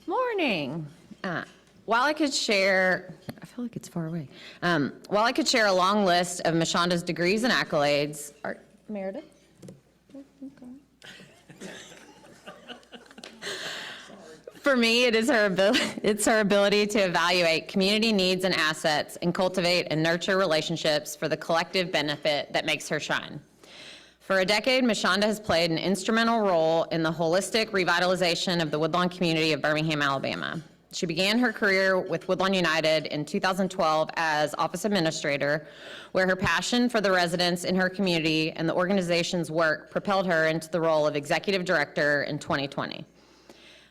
Morning. While I could share, I feel like it's far away. While I could share a long list of Mashonda's degrees and accolades, Meredith? For me, it's her ability to evaluate community needs and assets and cultivate and nurture relationships for the collective benefit that makes her shine. For a decade, Mashonda has played an instrumental role in the holistic revitalization of the Woodlawn community of Birmingham, Alabama. She began her career with Woodlawn United in 2012 as office administrator, where her passion for the residents in her community and the organization's work propelled her into the role of executive director in 2020.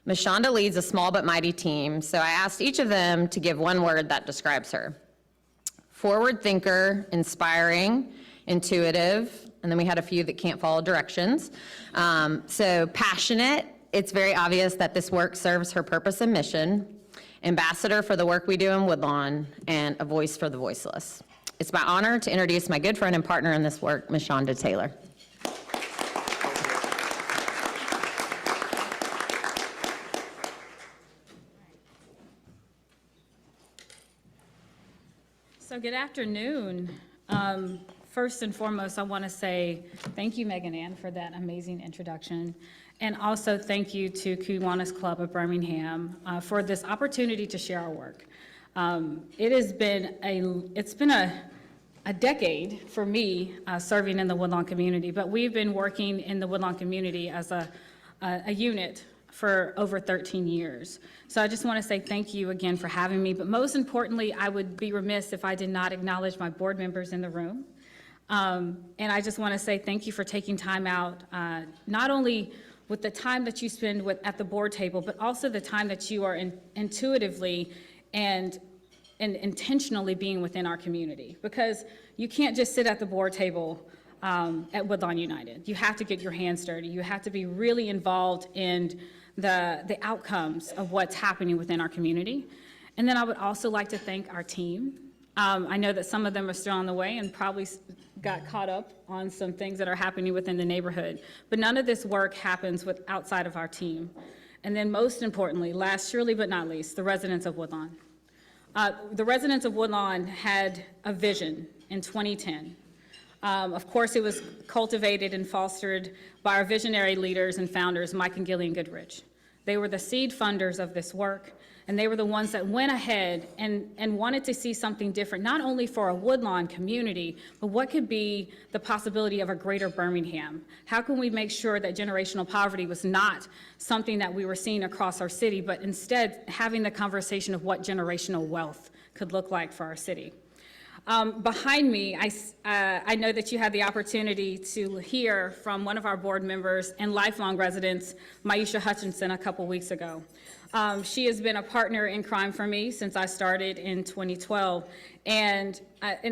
Mashonda leads a small but mighty team, so I asked each of them to give one word that describes her. Forward thinker, inspiring, intuitive, and then we had a few that can't follow directions. So passionate, it's very obvious that this work serves her purpose and mission, ambassador for the work we do in Woodlawn, and a voice for the voiceless. It's my honor to introduce my good friend and partner in this work, Mashonda Taylor. So good afternoon. First and foremost, I want to say thank you, Megan Ann, for that amazing introduction. And also thank you to Kiwanis Club of Birmingham for this opportunity to share our work. It's been a decade for me serving in the Woodlawn community, but we've been working in the Woodlawn community as a unit for over 13 years. So I just want to say thank you again for having me, but most importantly, I would be remiss if I did not acknowledge my board members in the room. And I just want to say thank you for taking time out, not only with the time that you spend at the board table, but also the time that you are intuitively and intentionally being within our community. Because you can't just sit at the board table at Woodlawn United. You have to get your hands dirty. You have to be really involved in the outcomes of what's happening within our community. And then I would also like to thank our team. I know that some of them are still on the way and probably got caught up on some things that are happening within the neighborhood. But none of this work happens outside of our team. And then most importantly, last surely but not least, the residents of Woodlawn. The residents of Woodlawn had a vision in 2010. Of course, it was cultivated and fostered by our visionary leaders and founders, Mike and Gillian Goodrich. They were the seed funders of this work, and they were the ones that went ahead and wanted to see something different, not only for a Woodlawn community, but what could be the possibility of a greater Birmingham? How can we make sure that generational poverty was not something that we were seeing across our city, but instead having the conversation of what generational wealth could look like for our city? Behind me, I know that you had the opportunity to hear from one of our board members and lifelong residents, Maisha Hutchinson, a couple weeks ago. She has been a partner in crime for me since I started in 2012, and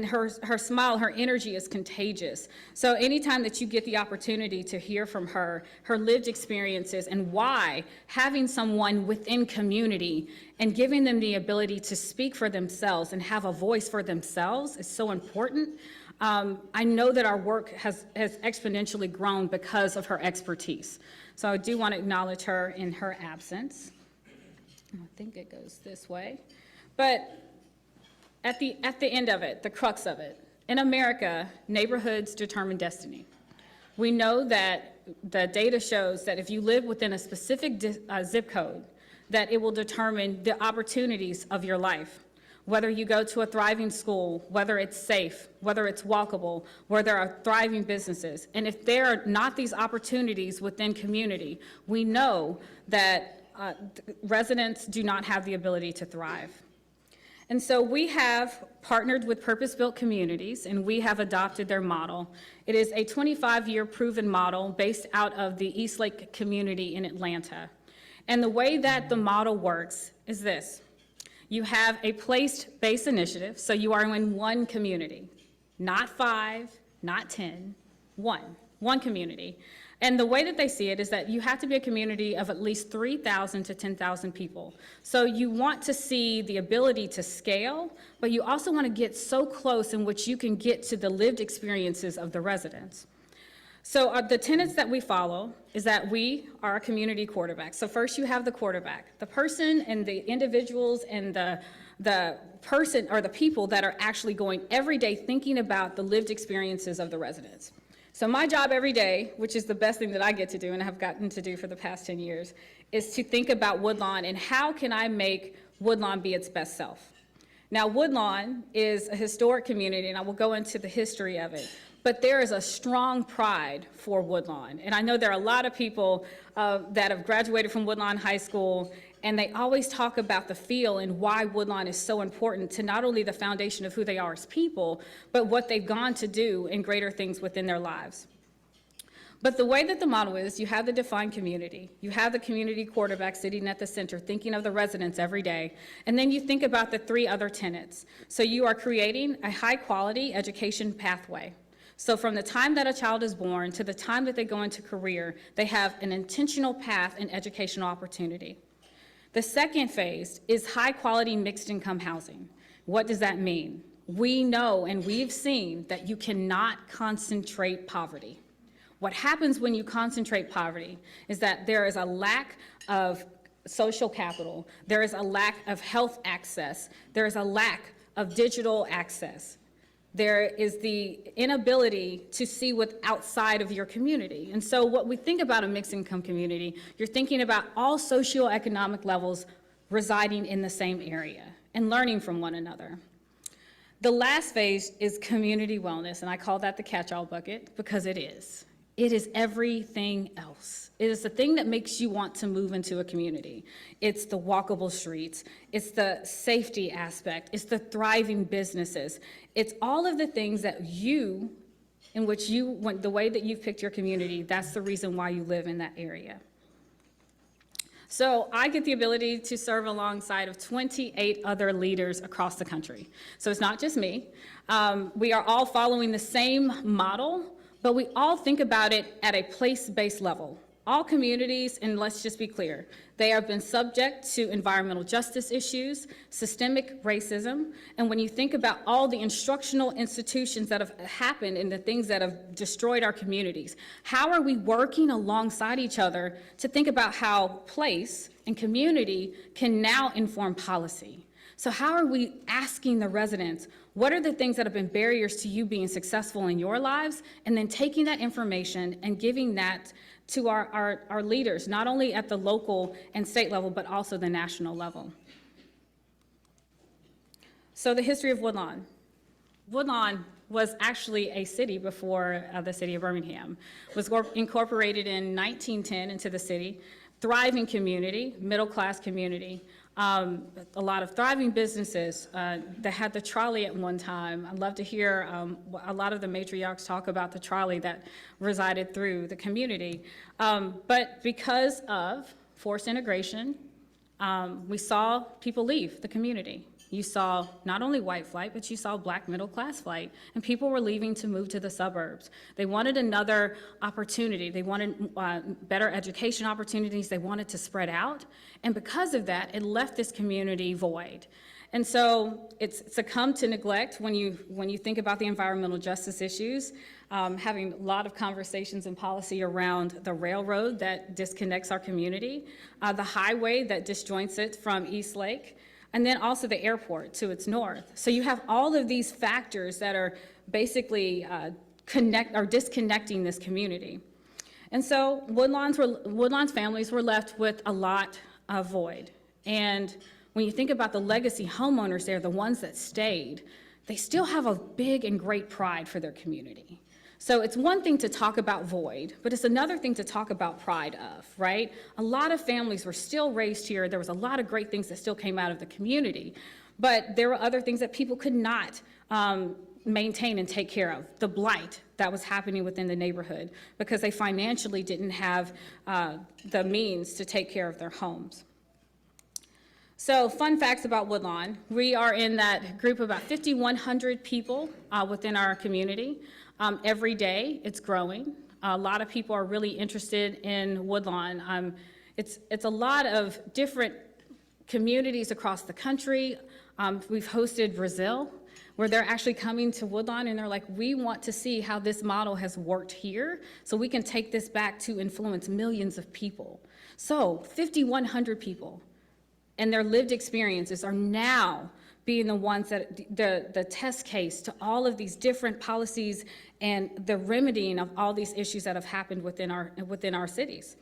her smile, her energy is contagious. So anytime that you get the opportunity to hear from her lived experiences and why having someone within community and giving them the ability to speak for themselves and have a voice for themselves is so important. I know that our work has exponentially grown because of her expertise. So I do want to acknowledge her in her absence. I think it goes this way. But at the end of it, the crux of it, in America, neighborhoods determine destiny. We know that the data shows that if you live within a specific zip code, that it will determine the opportunities of your life. Whether you go to a thriving school, whether it's safe, whether it's walkable, where there are thriving businesses. And if there are not these opportunities within community, we know that residents do not have the ability to thrive. And so we have partnered with purpose-built communities, and we have adopted their model. It is a 25-year proven model based out of the Eastlake community in Atlanta. And the way that the model works is this. You have a place-based initiative, so you are in one community, not 5, not 10, one community. And the way that they see it is that you have to be a community of at least 3,000 to 10,000 people. So you want to see the ability to scale, but you also want to get so close in which you can get to the lived experiences of the residents. So the tenets that we follow is that we are a community quarterback. So first you have the quarterback, the person and the individuals and the person or the people that are actually going every day thinking about the lived experiences of the residents. So my job every day, which is the best thing that I get to do and have gotten to do for the past 10 years, is to think about Woodlawn and how can I make Woodlawn be its best self. Now, Woodlawn is a historic community, and I will go into the history of it, but there is a strong pride for Woodlawn. And I know there are a lot of people that have graduated from Woodlawn High School, and they always talk about the feel and why Woodlawn is so important to not only the foundation of who they are as people, but what they've gone to do in greater things within their lives. But the way that the model is, you have the defined community, you have the community quarterback sitting at the center, thinking of the residents every day, and then you think about the three other tenets. So you are creating a high-quality education pathway. So from the time that a child is born to the time that they go into career, they have an intentional path and educational opportunity. The second phase is high-quality mixed-income housing. What does that mean? We know and we've seen that you cannot concentrate poverty. What happens when you concentrate poverty is that there is a lack of social capital, there is a lack of health access, there is a lack of digital access. There is the inability to see what's outside of your community. And so what we think about a mixed income community, you're thinking about all socioeconomic levels residing in the same area and learning from one another. The last phase is community wellness, and I call that the catch-all bucket because it is. It is everything else. It is the thing that makes you want to move into a community. It's the walkable streets. It's the safety aspect. It's the thriving businesses. It's all of the things that the way that you've picked your community, that's the reason why you live in that area. So I get the ability to serve alongside of 28 other leaders across the country. So it's not just me. We are all following the same model, but we all think about it at a place-based level. All communities, and let's just be clear, they have been subject to environmental justice issues, systemic racism, and when you think about all the instructional institutions that have happened and the things that have destroyed our communities, how are we working alongside each other to think about how place and community can now inform policy? So how are we asking the residents, what are the things that have been barriers to you being successful in your lives, and then taking that information and giving that to our leaders, not only at the local and state level, but also the national level. So the history of Woodlawn. Woodlawn was actually a city before the city of Birmingham. Was incorporated in 1910 into the city. Thriving community, middle-class community. A lot of thriving businesses that had the trolley at one time. I'd love to hear a lot of the matriarchs talk about the trolley that resided through the community. But because of forced integration, we saw people leave the community. You saw not only white flight, but you saw black middle class flight, and people were leaving to move to the suburbs. They wanted another opportunity. They wanted better education opportunities. They wanted to spread out, and because of that, it left this community void. And so it's succumbed to neglect when you think about the environmental justice issues, having a lot of conversations and policy around the railroad that disconnects our community, the highway that disjoints it from East Lake, and then also the airport to its north. So you have all of these factors that are basically disconnecting this community. And so Woodlawn's families were left with a lot of void. And when you think about the legacy homeowners there, the ones that stayed, they still have a big and great pride for their community. So it's one thing to talk about void, but it's another thing to talk about pride of, right? A lot of families were still raised here. There was a lot of great things that still came out of the community, but there were other things that people could not maintain and take care of. The blight that was happening within the neighborhood because they financially didn't have the means to take care of their homes. So fun facts about Woodlawn. We are in that group of about 5,100 people within our community. Every day, it's growing. A lot of people are really interested in Woodlawn. It's a lot of different communities across the country. We've hosted Brazil, where they're actually coming to Woodlawn and they're like, we want to see how this model has worked here so we can take this back to influence millions of people. So 5,100 people and their lived experiences are now being the ones that the test case to all of these different policies and the remedying of all these issues that have happened within our cities.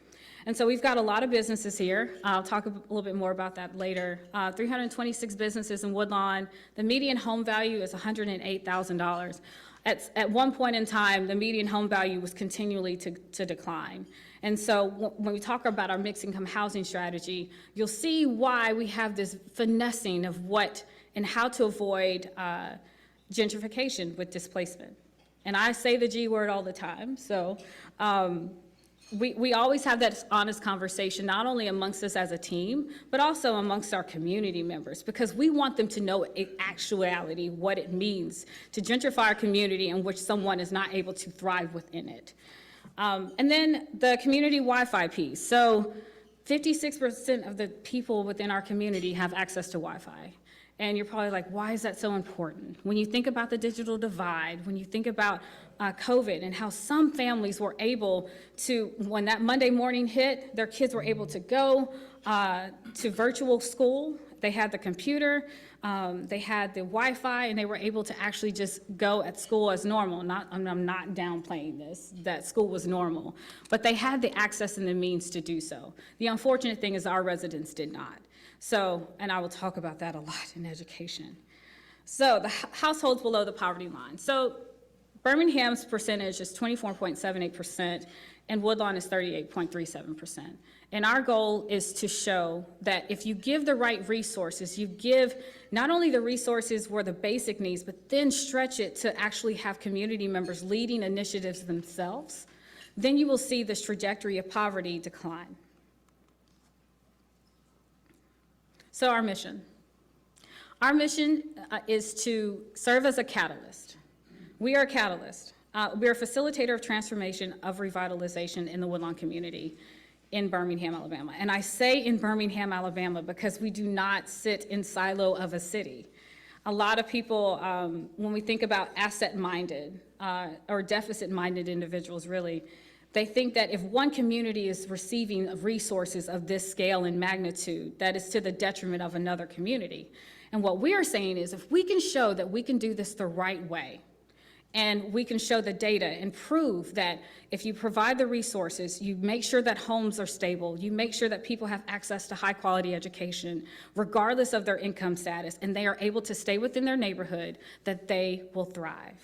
And so we've got a lot of businesses here. I'll talk a little bit more about that later. 326 businesses in Woodlawn. The median home value is $108,000. At one point in time, the median home value was continually to decline. And so when we talk about our mixed income housing strategy, you'll see why we have this finessing of what and how to avoid gentrification with displacement. And I say the G word all the time, so we always have that honest conversation, not only amongst us as a team, but also amongst our community members, because we want them to know in actuality what it means to gentrify our community in which someone is not able to thrive within it. And then the community Wi-Fi piece. So 56% of the people within our community have access to Wi-Fi. And you're probably like, why is that so important? When you think about the digital divide, when you think about COVID and how some families were able to, when that Monday morning hit, their kids were able to go to virtual school. They had the computer, they had the Wi-Fi, and they were able to actually just go at school as normal. I'm not downplaying this, that school was normal, but they had the access and the means to do so. The unfortunate thing is our residents did not. So, and I will talk about that a lot in education. So the households below the poverty line. So Birmingham's percentage is 24.78%, and Woodlawn is 38.37%. And our goal is to show that if you give the right resources, you give not only the resources for the basic needs, but then stretch it to actually have community members leading initiatives themselves, then you will see this trajectory of poverty decline. So our mission. Our mission is to serve as a catalyst. We are a catalyst. We are a facilitator of transformation of revitalization in the Woodlawn community in Birmingham, Alabama. And I say in Birmingham, Alabama, because we do not sit in silo of a city. A lot of people, when we think about asset-minded or deficit-minded individuals, really, they think that if one community is receiving resources of this scale and magnitude, that is to the detriment of another community. And what we are saying is if we can show that we can do this the right way, and we can show the data and prove that if you provide the resources, you make sure that homes are stable, you make sure that people have access to high quality education, regardless of their income status, and they are able to stay within their neighborhood, that they will thrive.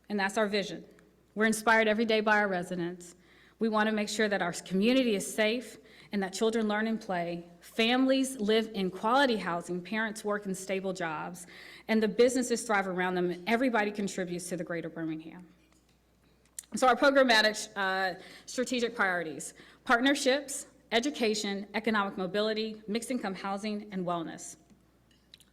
And that's our vision. We're inspired every day by our residents. We want to make sure that our community is safe and that children learn and play, families live in quality housing, parents work in stable jobs, and the businesses thrive around them, and everybody contributes to the greater Birmingham. So our programmatic strategic priorities: partnerships, education, economic mobility, mixed income housing, and wellness.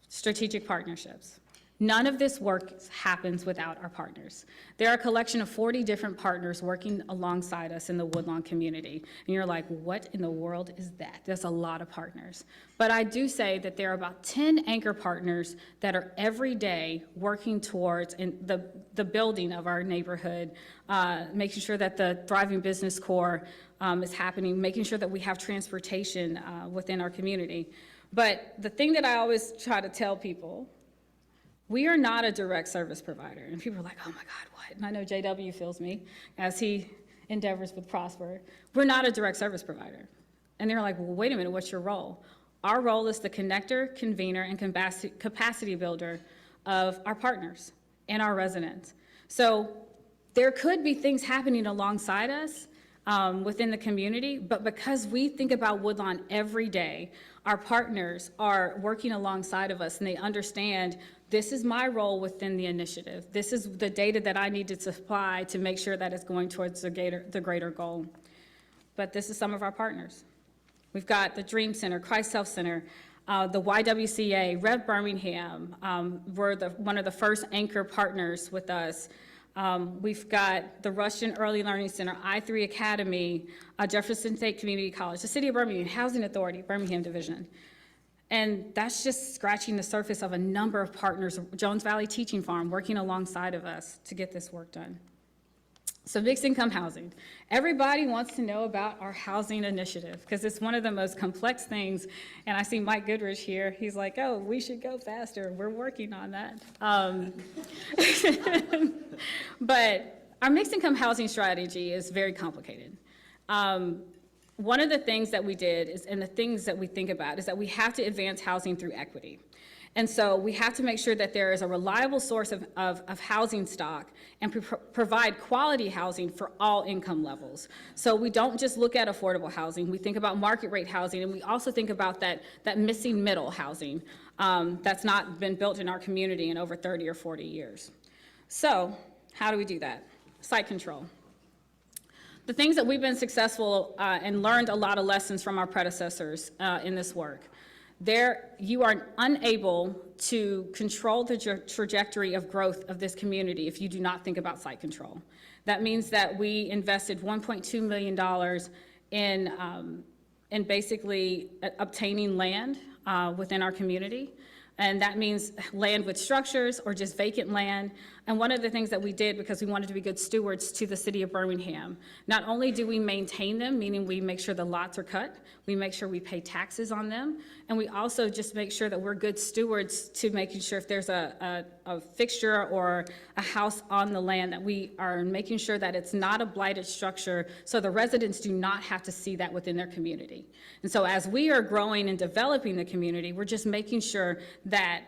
Strategic partnerships. None of this work happens without our partners. There are a collection of 40 different partners working alongside us in the Woodlawn community. And you're like, what in the world is that? There's a lot of partners. But I do say that there are about 10 anchor partners that are every day working towards the building of our neighborhood, making sure that the thriving business core is happening, making sure that we have transportation within our community. But the thing that I always try to tell people, we are not a direct service provider. And people are like, oh my God, what? And I know JW feels me as he endeavors with Prosper. We're not a direct service provider. And they're like, well, wait a minute, what's your role? Our role is the connector, convener, and capacity builder of our partners and our residents. So there could be things happening alongside us within the community, but because we think about Woodlawn every day, our partners are working alongside of us and they understand this is my role within the initiative. This is the data that I need to supply to make sure that it's going towards the greater goal. But this is some of our partners. We've got the Dream Center, Christ Health Center, the YWCA, Rev Birmingham were one of the first anchor partners with us. We've got the Russian Early Learning Center, I3 Academy, Jefferson State Community College, the City of Birmingham, Housing Authority, Birmingham Division. And that's just scratching the surface of a number of partners, Jones Valley Teaching Farm, working alongside of us to get this work done. So mixed income housing. Everybody wants to know about our housing initiative because it's one of the most complex things. And I see Mike Goodrich here. He's like, oh, we should go faster. We're working on that. But our mixed income housing strategy is very complicated. One of the things that we did is, and the things that we think about is that we have to advance housing through equity. And so we have to make sure that there is a reliable source of housing stock and provide quality housing for all income levels. So we don't just look at affordable housing, we think about market rate housing, and we also think about that missing middle housing that's not been built in our community in over 30 or 40 years. So how do we do that? Site control. The things that we've been successful and learned a lot of lessons from our predecessors in this work. You are unable to control the trajectory of growth of this community if you do not think about site control. That means that we invested $1.2 million in basically obtaining land within our community. And that means land with structures or just vacant land. And one of the things that we did, because we wanted to be good stewards to the city of Birmingham, not only do we maintain them, meaning we make sure the lots are cut, we make sure we pay taxes on them, and we also just make sure that we're good stewards to making sure if there's a fixture or a house on the land that we are making sure that it's not a blighted structure so the residents do not have to see that within their community. And so as we are growing and developing the community, we're just making sure that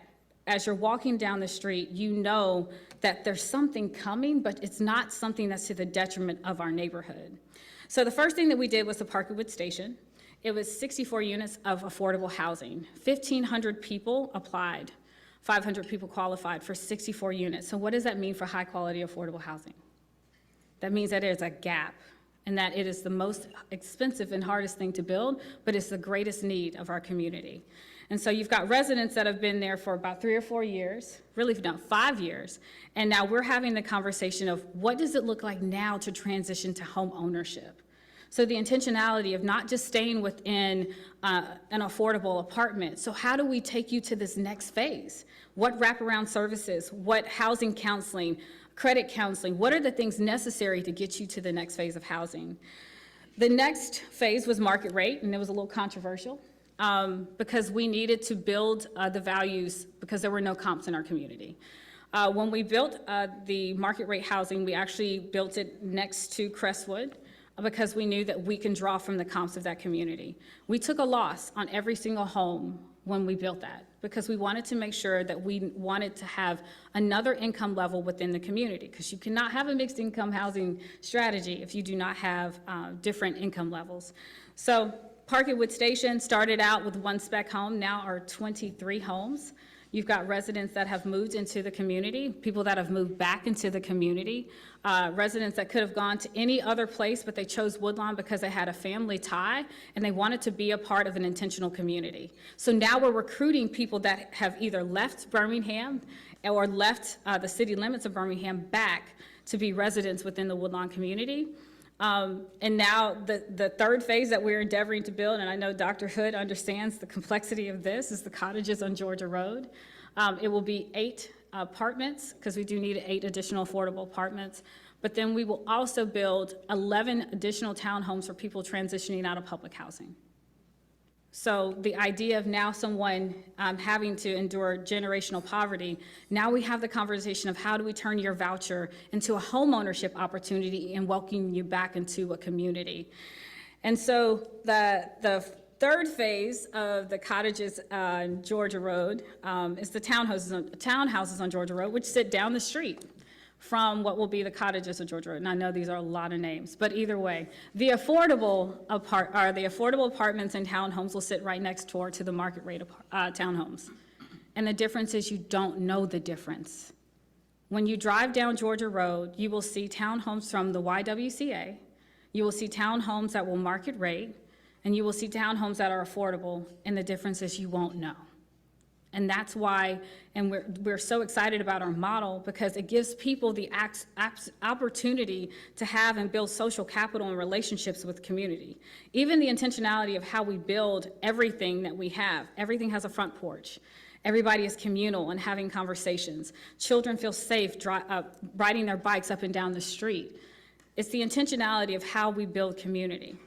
as you're walking down the street, you know that there's something coming, but it's not something that's to the detriment of our neighborhood. So the first thing that we did was the Parkwood Station. It was 64 units of affordable housing. 1,500 people applied, 500 people qualified for 64 units. So what does that mean for high quality affordable housing? That means that there's a gap and that it is the most expensive and hardest thing to build, but it's the greatest need of our community. And so you've got residents that have been there for about 3 or 4 years, really no, 5 years, and now we're having the conversation of what does it look like now to transition to home ownership? So the intentionality of not just staying within an affordable apartment, so how do we take you to this next phase? What wraparound services, what housing counseling, credit counseling, what are the things necessary to get you to the next phase of housing? The next phase was market rate, and it was a little controversial. Because we needed to build the values because there were no comps in our community. When we built the market rate housing, we actually built it next to Crestwood because we knew that we can draw from the comps of that community. We took a loss on every single home when we built that because we wanted to make sure that we wanted to have another income level within the community because you cannot have a mixed income housing strategy if you do not have different income levels. So Parkwood Station started out with 1 spec home, now are 23 homes. You've got residents that have moved into the community, people that have moved back into the community, residents that could have gone to any other place, but they chose Woodlawn because they had a family tie and they wanted to be a part of an intentional community. So now we're recruiting people that have either left Birmingham or left the city limits of Birmingham back to be residents within the Woodlawn community. And now the third phase that we're endeavoring to build, and I know Dr. Hood understands the complexity of this, is the cottages on Georgia Road. It will be 8 apartments, because we do need 8 additional affordable apartments. But then we will also build 11 additional townhomes for people transitioning out of public housing. So the idea of now someone having to endure generational poverty, now we have the conversation of how do we turn your voucher into a home ownership opportunity and welcome you back into a community. And so the third phase of the cottages on Georgia Road is the townhouses on Georgia Road, which sit down the street from what will be the cottages of Georgia Road. And I know these are a lot of names, but either way, the affordable apartments and townhomes will sit right next door to the market rate townhomes. And the difference is you don't know the difference. When you drive down Georgia Road, you will see townhomes from the YWCA, you will see townhomes that will market rate, and you will see townhomes that are affordable, and the difference is you won't know. And that's why, and we're so excited about our model, because it gives people the opportunity to have and build social capital and relationships with community. Even the intentionality of how we build everything that we have. Everything has a front porch. Everybody is communal and having conversations. Children feel safe riding their bikes up and down the street. It's the intentionality of how we build community.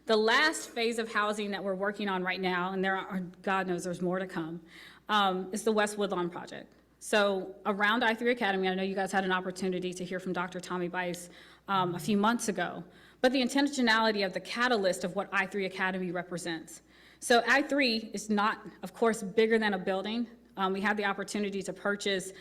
The last phase of housing that we're working on right now, and there are, God knows there's more to come, is the West Woodlawn project. So around I3 Academy, I know you guys had an opportunity to hear from Dr. Tommy Bice a few months ago, but the intentionality of the catalyst of what I3 Academy represents. So I3 is not, of course, bigger than a building. We had the opportunity to purchase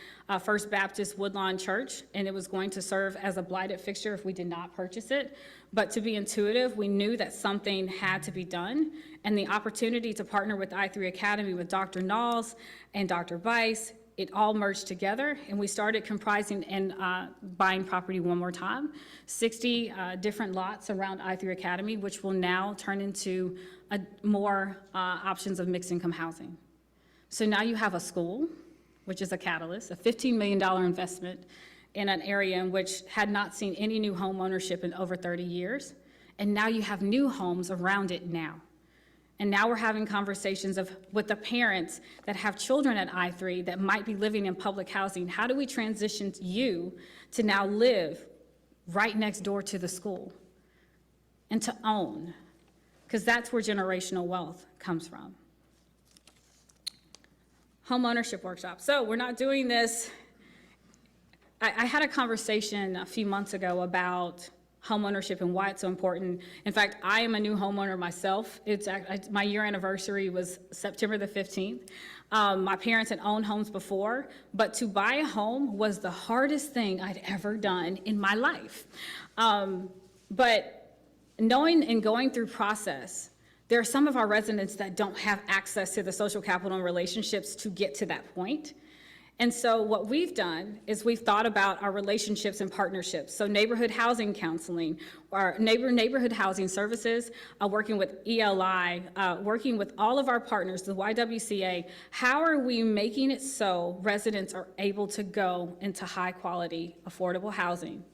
First Baptist Woodlawn Church, and it was going to serve as a blighted fixture if we did not purchase it. But to be intuitive, we knew that something had to be done, and the opportunity to partner with I3 Academy with Dr. Knowles and Dr. Bice, it all merged together, and we started comprising and buying property one more time, 60 different lots around I3 Academy, which will now turn into more options of mixed income housing. So now you have a school, which is a catalyst, a $15 million investment in an area in which had not seen any new home ownership in over 30 years. And now you have new homes around it now. And now we're having conversations with the parents that have children at I3 that might be living in public housing. How do we transition you to now live right next door to the school and to own? Because that's where generational wealth comes from. Home ownership workshop. So we're not doing this. I had a conversation a few months ago about home ownership and why it's so important. In fact, I am a new homeowner myself. My year anniversary was September the 15th. My parents had owned homes before, but to buy a home was the hardest thing I'd ever done in my life. But knowing and going through process, there are some of our residents that don't have access to the social capital and relationships to get to that point. And so what we've done is we've thought about our relationships and partnerships. So neighborhood housing counseling, our neighborhood housing services, working with ELI, working with all of our partners, the YWCA. How are we making it so residents are able to go into high quality, affordable housing?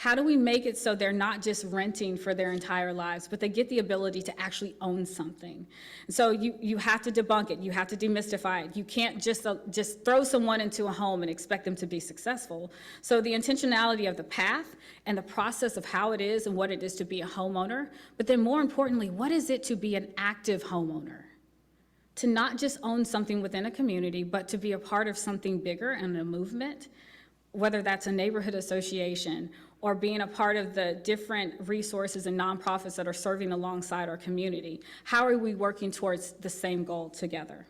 How do we make it so they're not just renting for their entire lives, but they get the ability to actually own something? So you have to debunk it. You have to demystify it. You can't just throw someone into a home and expect them to be successful. So the intentionality of the path and the process of how it is and what it is to be a homeowner, but then more importantly, what is it to be an active homeowner? To not just own something within a community, but to be a part of something bigger and a movement, whether that's a neighborhood association or being a part of the different resources and nonprofits that are serving alongside our community. How are we working towards the same goal together?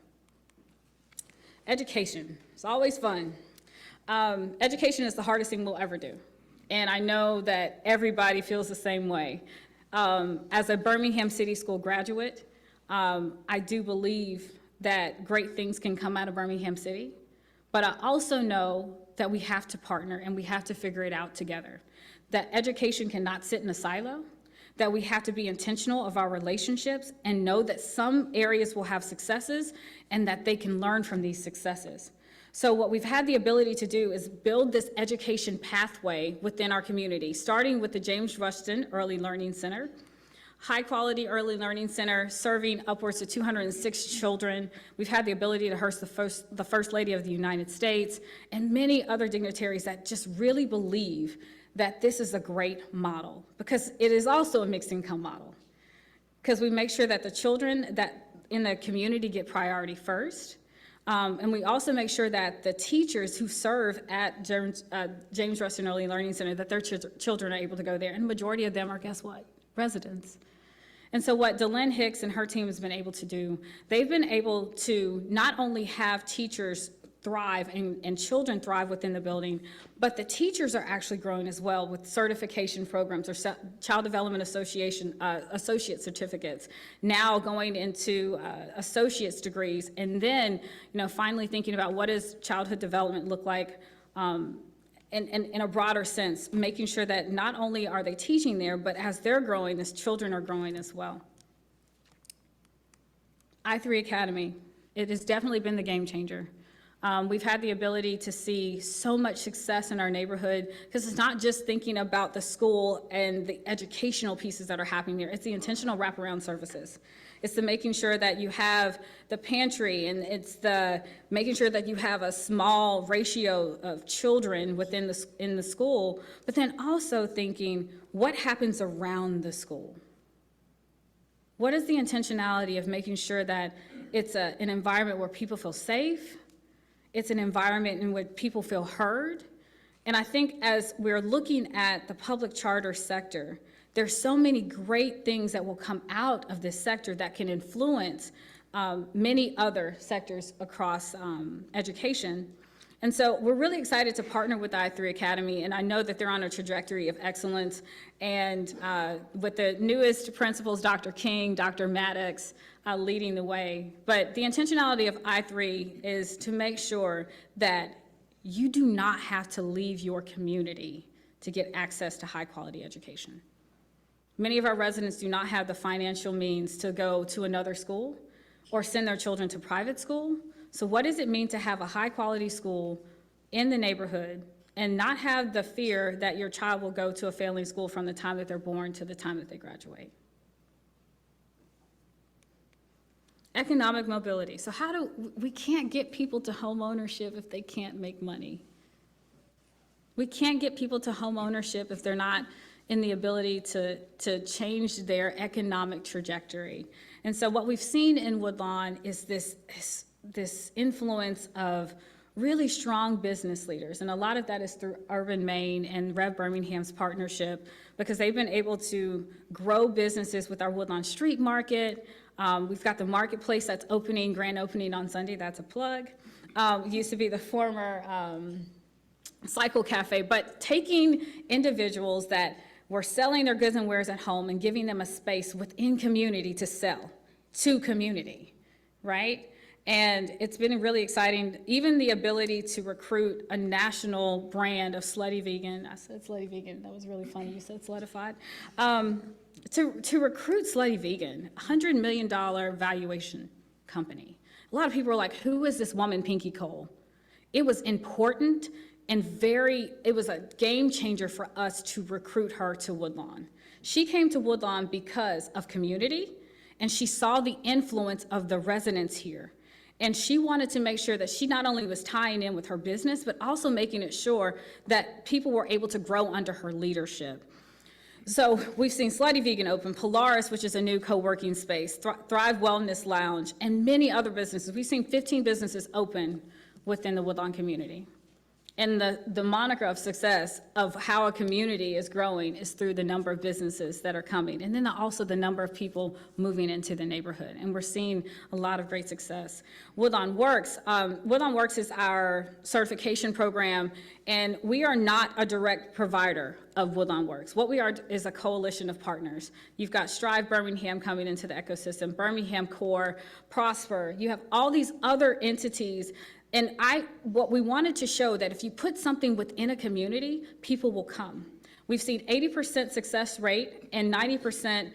Education, it's always fun. Education is the hardest thing we'll ever do. And I know that everybody feels the same way. As a Birmingham City School graduate, I do believe that great things can come out of Birmingham City, but I also know that we have to partner and we have to figure it out together. That education cannot sit in a silo, that we have to be intentional of our relationships and know that some areas will have successes and that they can learn from these successes. So what we've had the ability to do is build this education pathway within our community, starting with the James Rushton Early Learning Center, high quality early learning center serving upwards of 206 children. We've had the ability to host the First Lady of the United States and many other dignitaries that just really believe that this is a great model, because it is also a mixed income model, because we make sure that the children that in the community get priority first. And we also make sure that the teachers who serve at James Rushton Early Learning Center, that their children are able to go there. And the majority of them are, guess what? Residents. And so what Delynn Hicks and her team has been able to do, they've been able to not only have teachers thrive and children thrive within the building, but the teachers are actually growing as well with certification programs or Child Development Association associate certificates, now going into associate's degrees, and then finally thinking about what does childhood development look like in a broader sense, making sure that not only are they teaching there, but as they're growing, the children are growing as well. I3 Academy It has definitely been the game changer. We've had the ability to see so much success in our neighborhood because it's not just thinking about the school and the educational pieces that are happening there. It's the intentional wraparound services. It's the making sure that you have the pantry, and it's the making sure that you have a small ratio of children within in the school, but then also thinking what happens around the school. What is the intentionality of making sure that it's an environment where people feel safe? It's an environment in which people feel heard. And I think as we're looking at the public charter sector, there's so many great things that will come out of this sector that can influence many other sectors across education. And so we're really excited to partner with the I3 Academy, and I know that they're on a trajectory of excellence. And with the newest principals, Dr. King, Dr. Maddox, leading the way. But the intentionality of I3 is to make sure that you do not have to leave your community to get access to high-quality education. Many of our residents do not have the financial means to go to another school or send their children to private school. So what does it mean to have a high-quality school in the neighborhood and not have the fear that your child will go to a failing school from the time that they're born to the time that they graduate? Economic mobility. So we can't get people to home ownership if they can't make money. We can't get people to home ownership if they're not in the ability to change their economic trajectory. And so what we've seen in Woodlawn is this influence of really strong business leaders. And a lot of that is through Urban Maine and Rev Birmingham's partnership, because they've been able to grow businesses with our Woodlawn Street Market. We've got the marketplace that's opening, grand opening on Sunday, that's a plug. It used to be the former Cycle Cafe, but taking individuals that were selling their goods and wares at home and giving them a space within community to sell to community, right? And it's been really exciting, even the ability to recruit a national brand of Slutty Vegan. I said Slutty Vegan, that was really funny, you said Sluttified. To recruit Slutty Vegan, $100 million valuation company. A lot of people are like, who is this woman, Pinky Cole? It was important and it was a game changer for us to recruit her to Woodlawn. She came to Woodlawn because of community, and she saw the influence of the residents here. And she wanted to make sure that she not only was tying in with her business, but also making it sure that people were able to grow under her leadership. So we've seen Slutty Vegan open, Polaris, which is a new co-working space, Thrive Wellness Lounge, and many other businesses. We've seen 15 businesses open within the Woodlawn community. And the moniker of success of how a community is growing is through the number of businesses that are coming, and then also the number of people moving into the neighborhood. And we're seeing a lot of great success. Woodlawn Works. Woodlawn Works is our certification program, and we are not a direct provider of Woodlawn Works. What we are is a coalition of partners. You've got Strive Birmingham coming into the ecosystem, Birmingham Core, Prosper. You have all these other entities. And what we wanted to show that if you put something within a community, people will come. We've seen 80% success rate and 80%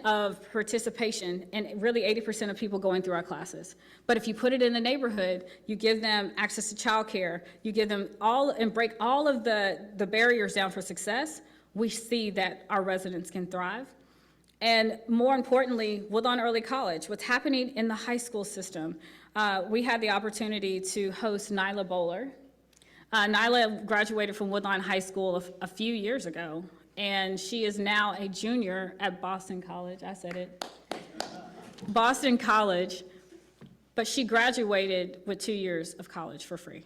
of participation, and really 80% of people going through our classes. But if you put it in the neighborhood, you give them access to childcare, you give them all and break all of the barriers down for success, we see that our residents can thrive. And more importantly, Woodlawn Early College, what's happening in the high school system. We had the opportunity to host Nyla Bowler. Nyla graduated from Woodlawn High School a few years ago, and she is now a junior at Boston College. I said it. Boston College, but she graduated with 2 years of college for free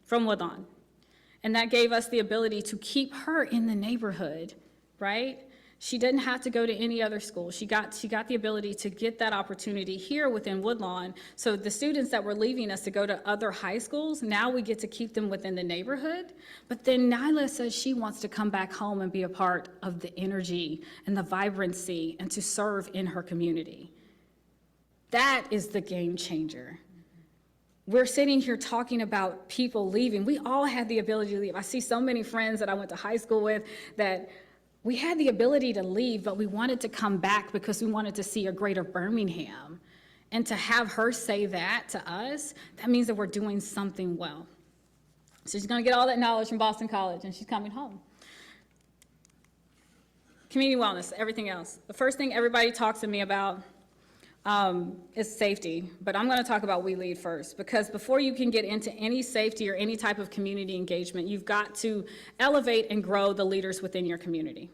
from Woodlawn. And that gave us the ability to keep her in the neighborhood, right? She didn't have to go to any other school. She got the ability to get that opportunity here within Woodlawn. So the students that were leaving us to go to other high schools, now we get to keep them within the neighborhood. But then Nyla says she wants to come back home and be a part of the energy and the vibrancy and to serve in her community. That is the game changer. We're sitting here talking about people leaving. We all had the ability to leave. I see so many friends that I went to high school with that we had the ability to leave, but we wanted to come back because we wanted to see a greater Birmingham. And to have her say that to us, that means that we're doing something well. So she's going to get all that knowledge from Boston College, and she's coming home. Community wellness, everything else. The first thing everybody talks to me about is safety, but I'm going to talk about We Lead first, because before you can get into any safety or any type of community engagement, you've got to elevate and grow the leaders within your community.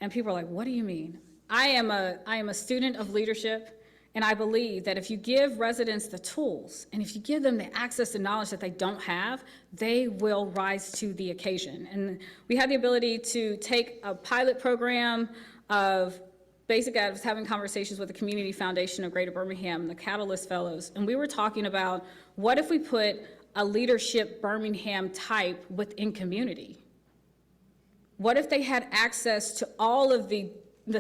And people are like, what do you mean? I am a student of leadership. And I believe that if you give residents the tools, and if you give them the access to knowledge that they don't have, they will rise to the occasion. And we had the ability to take a pilot program of basically, I was having conversations with the Community Foundation of Greater Birmingham and the Catalyst Fellows, and we were talking about what if we put a leadership Birmingham type within community? What if they had access to all of the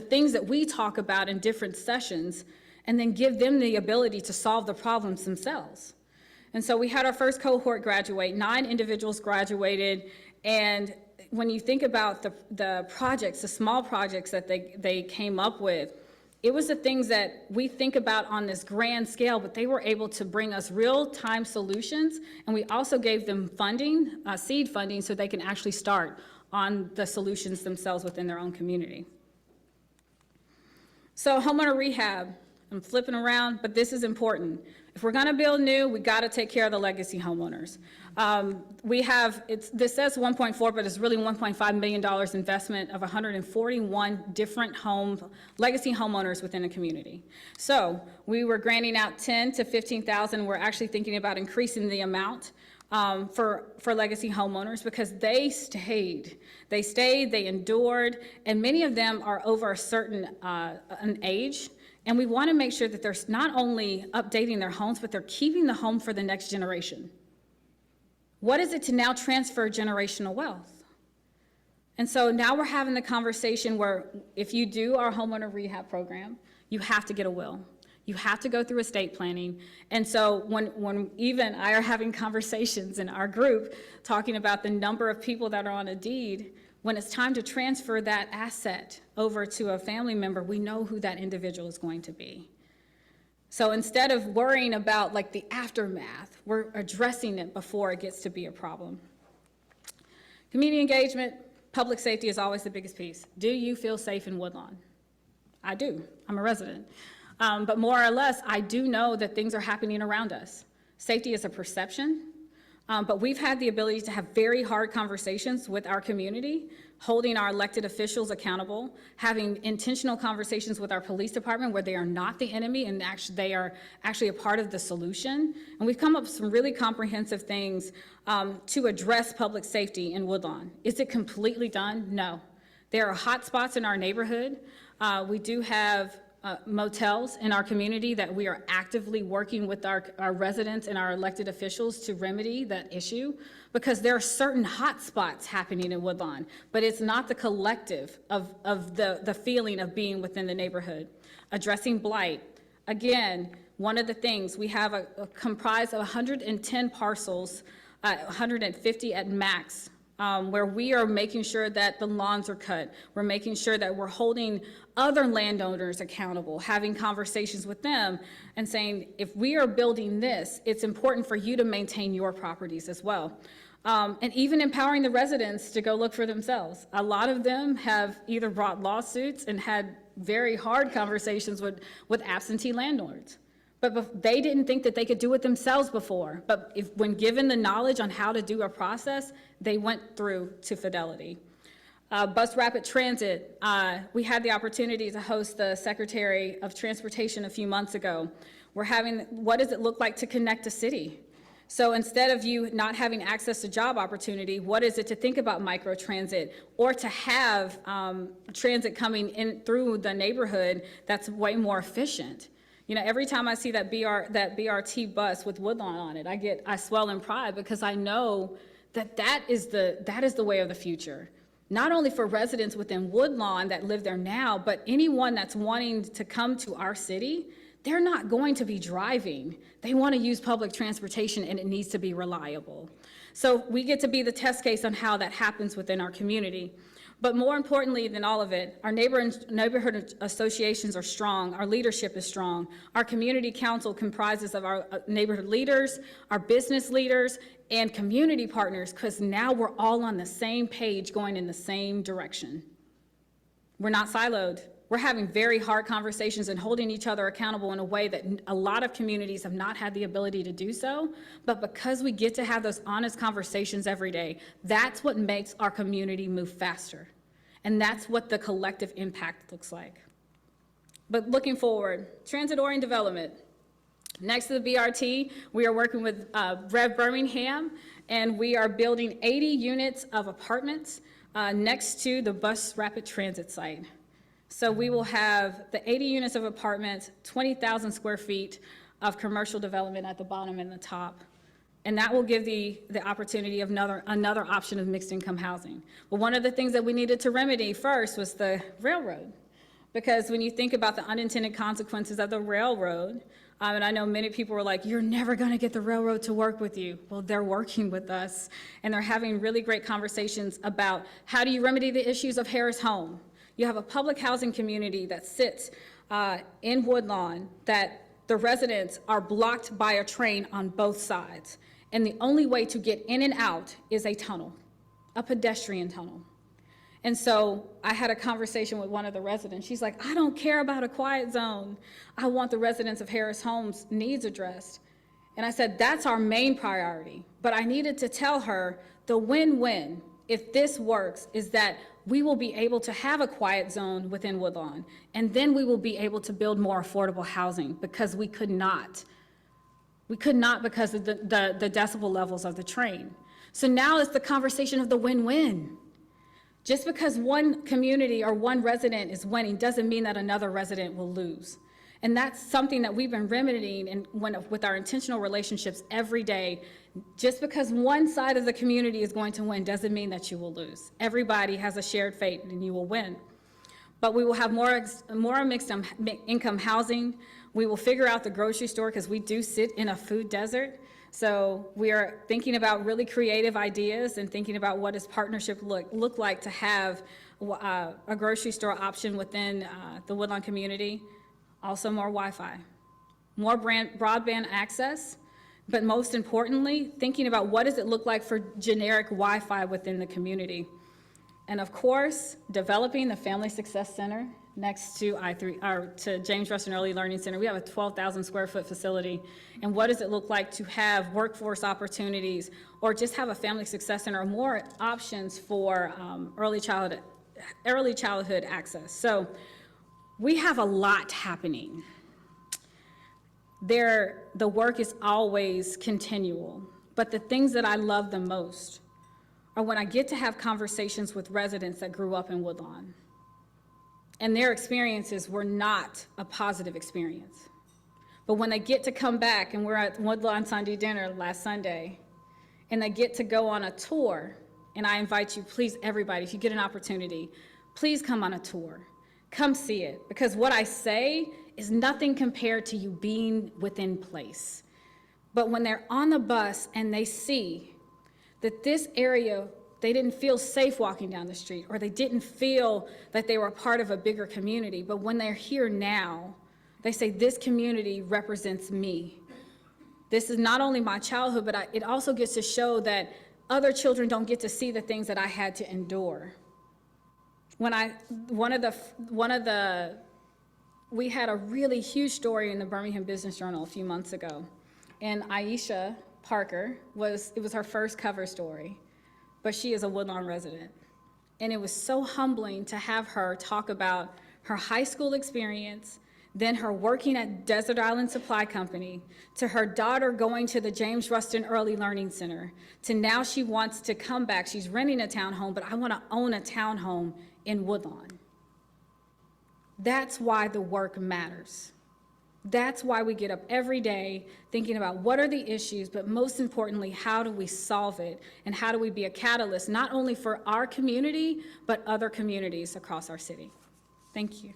things that we talk about in different sessions, and then give them the ability to solve the problems themselves? And so we had our first cohort graduate, 9 individuals graduated, and when you think about the projects, the small projects that they came up with, it was the things that we think about on this grand scale, but they were able to bring us real-time solutions, and we also gave them funding, seed funding, so they can actually start on the solutions themselves within their own community. So homeowner rehab. I'm flipping around, but this is important. If we're gonna build new, we gotta take care of the legacy homeowners. This says 1.4, but it's really $1.5 million investment of 141 different legacy homeowners within a community. So we were granting out 10 to 15,000. We're actually thinking about increasing the amount for legacy homeowners, because they stayed, they endured, and many of them are over a certain an age. And we want to make sure that they're not only updating their homes, but they're keeping the home for the next generation. What is it to now transfer generational wealth? And so now we're having the conversation where if you do our homeowner rehab program, you have to get a will. You have to go through estate planning. And so when Eva and I are having conversations in our group talking about the number of people that are on a deed, when it's time to transfer that asset over to a family member, we know who that individual is going to be. So instead of worrying about like the aftermath, we're addressing it before it gets to be a problem. Community engagement, public safety is always the biggest piece. Do you feel safe in Woodlawn? I do. I'm a resident. But more or less, I do know that things are happening around us. Safety is a perception. But we've had the ability to have very hard conversations with our community, holding our elected officials accountable, having intentional conversations with our police department where they are not the enemy and they are actually a part of the solution. And we've come up with some really comprehensive things to address public safety in Woodlawn. Is it completely done? No. There are hot spots in our neighborhood. We do have motels in our community that we are actively working with our residents and our elected officials to remedy that issue, because there are certain hot spots happening in Woodlawn, but it's not the collective of the feeling of being within the neighborhood. Addressing blight. Again, one of the things, we have a comprised of 110 parcels, 150 at max, where we are making sure that the lawns are cut. We're making sure that we're holding other landowners accountable, having conversations with them and saying, if we are building this, it's important for you to maintain your properties as well. And even empowering the residents to go look for themselves. A lot of them have either brought lawsuits and had very hard conversations with absentee landlords. But they didn't think that they could do it themselves before. But when given the knowledge on how to do a process, they went through to fidelity. Bus rapid transit. We had the opportunity to host the Secretary of Transportation a few months ago. We're having, what does it look like to connect a city? So instead of you not having access to job opportunity, what is it to think about microtransit or to have transit coming in through the neighborhood that's way more efficient? You know, every time I see that BRT bus with Woodlawn on it, I swell in pride, because I know that is the way of the future. Not only for residents within Woodlawn that live there now, but anyone that's wanting to come to our city, they're not going to be driving. They want to use public transportation, and it needs to be reliable. So we get to be the test case on how that happens within our community. But more importantly than all of it, our neighborhood associations are strong, our leadership is strong. Our community council comprises of our neighborhood leaders, our business leaders, and community partners, because now we're all on the same page going in the same direction. We're not siloed. We're having very hard conversations and holding each other accountable in a way that a lot of communities have not had the ability to do so. But because we get to have those honest conversations every day, that's what makes our community move faster. And that's what the collective impact looks like. But looking forward, transit-oriented development. Next to the BRT, we are working with Rev Birmingham, and we are building 80 units of apartments next to the bus rapid transit site. So we will have the 80 units of apartments, 20,000 square feet of commercial development at the bottom and the top. And that will give the opportunity of another option of mixed income housing. But one of the things that we needed to remedy first was the railroad. Because when you think about the unintended consequences of the railroad, and I know many people were like, you're never gonna get the railroad to work with you. Well, they're working with us, and they're having really great conversations about how do you remedy the issues of Harris Home. You have a public housing community that sits in Woodlawn that the residents are blocked by a train on both sides. And the only way to get in and out is a tunnel, a pedestrian tunnel. And so I had a conversation with one of the residents. She's like, I don't care about a quiet zone. I want the residents of Harris Homes' needs addressed. And I said, that's our main priority. But I needed to tell her the win-win, if this works, is that we will be able to have a quiet zone within Woodlawn. And then we will be able to build more affordable housing, because we could not. We could not because of the decibel levels of the train. So now it's the conversation of the win-win. Just because one community or one resident is winning doesn't mean that another resident will lose. And that's something that we've been remedying with our intentional relationships every day. Just because one side of the community is going to win doesn't mean that you will lose. Everybody has a shared fate and you will win. But we will have more mixed income housing. We will figure out the grocery store, because we do sit in a food desert. So we are thinking about really creative ideas and thinking about what does partnership look like to have a grocery store option within the Woodlawn community. Also more Wi-Fi, more broadband access, but most importantly, thinking about what does it look like for generic Wi-Fi within the community. And of course, developing the Family Success Center next to to James Rustin Early Learning Center. We have a 12,000 square foot facility. And what does it look like to have workforce opportunities, or just have a Family Success Center, or more options for early childhood access. So we have a lot happening. The work is always continual, but the things that I love the most are when I get to have conversations with residents that grew up in Woodlawn, and their experiences were not a positive experience. But when they get to come back, and we're at Woodlawn Sunday dinner last Sunday, and they get to go on a tour, and I invite you, please, everybody, if you get an opportunity, please come on a tour. Come see it, because what I say is nothing compared to you being within place. But when they're on the bus and they see that this area, they didn't feel safe walking down the street, or they didn't feel that they were part of a bigger community, but when they're here now, they say, this community represents me. This is not only my childhood, but it also gets to show that other children don't get to see the things that I had to endure. We had a really huge story in the Birmingham Business Journal a few months ago, and Aisha Parker it was her first cover story, but she is a Woodlawn resident. And it was so humbling to have her talk about her high school experience, then her working at Desert Island Supply Company, to her daughter going to the James Rustin Early Learning Center, to now she wants to come back. She's renting a townhome, but I want to own a townhome in Woodlawn. That's why the work matters. That's why we get up every day thinking about what are the issues, but most importantly, how do we solve it, and how do we be a catalyst, not only for our community, but other communities across our city. Thank you.